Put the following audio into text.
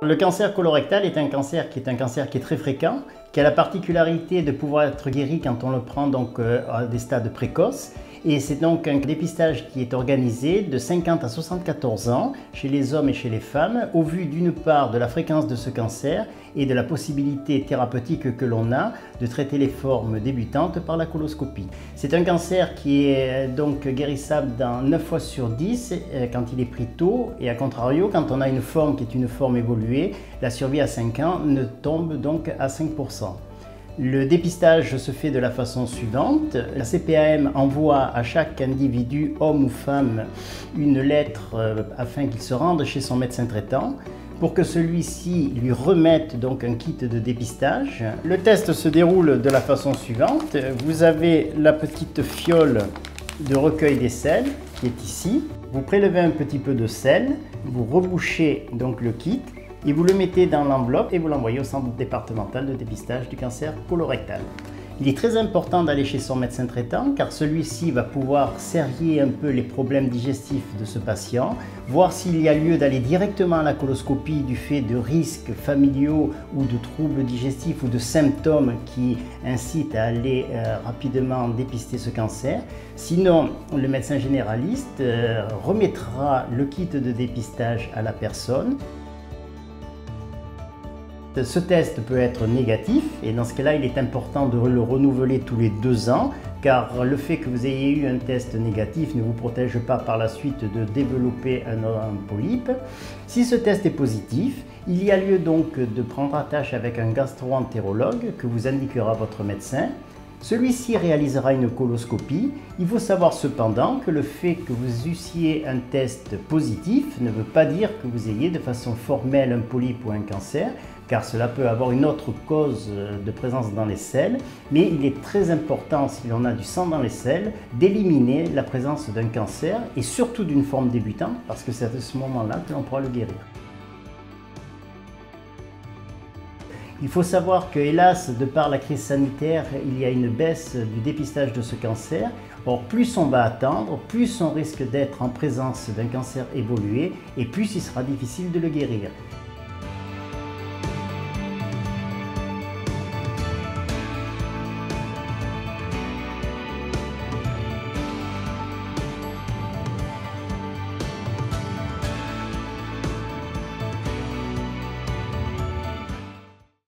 Le cancer colorectal est un cancer qui est très fréquent, qui a la particularité de pouvoir être guéri quand on le prend donc à des stades précoces. Et c'est donc un dépistage qui est organisé de 50 à 74 ans chez les hommes et chez les femmes, au vu d'une part de la fréquence de ce cancer et de la possibilité thérapeutique que l'on a de traiter les formes débutantes par la coloscopie. C'est un cancer qui est donc guérissable dans 9 fois sur 10 quand il est pris tôt, et à contrario, quand on a une forme qui est une forme évoluée, la survie à 5 ans ne tombe donc à 5%. Le dépistage se fait de la façon suivante. La CPAM envoie à chaque individu, homme ou femme, une lettre afin qu'il se rende chez son médecin traitant pour que celui-ci lui remette donc un kit de dépistage. Le test se déroule de la façon suivante. Vous avez la petite fiole de recueil des selles qui est ici. Vous prélevez un petit peu de sel, vous rebouchez donc le kit et vous le mettez dans l'enveloppe et vous l'envoyez au centre départemental de dépistage du cancer colorectal. Il est très important d'aller chez son médecin traitant car celui-ci va pouvoir serrer un peu les problèmes digestifs de ce patient, voir s'il y a lieu d'aller directement à la coloscopie du fait de risques familiaux ou de troubles digestifs ou de symptômes qui incitent à aller rapidement dépister ce cancer. Sinon, le médecin généraliste remettra le kit de dépistage à la personne. Ce test peut être négatif et dans ce cas-là, il est important de le renouveler tous les 2 ans car le fait que vous ayez eu un test négatif ne vous protège pas par la suite de développer un polype. Si ce test est positif, il y a lieu donc de prendre attache avec un gastro-entérologue que vous indiquera votre médecin. Celui-ci réalisera une coloscopie. Il faut savoir cependant que le fait que vous eussiez un test positif ne veut pas dire que vous ayez de façon formelle un polype ou un cancer, car cela peut avoir une autre cause de présence dans les selles, mais il est très important, si l'on a du sang dans les selles, d'éliminer la présence d'un cancer et surtout d'une forme débutante, parce que c'est à ce moment-là que l'on pourra le guérir. Il faut savoir que, hélas, de par la crise sanitaire, il y a une baisse du dépistage de ce cancer. Or, plus on va attendre, plus on risque d'être en présence d'un cancer évolué et plus il sera difficile de le guérir.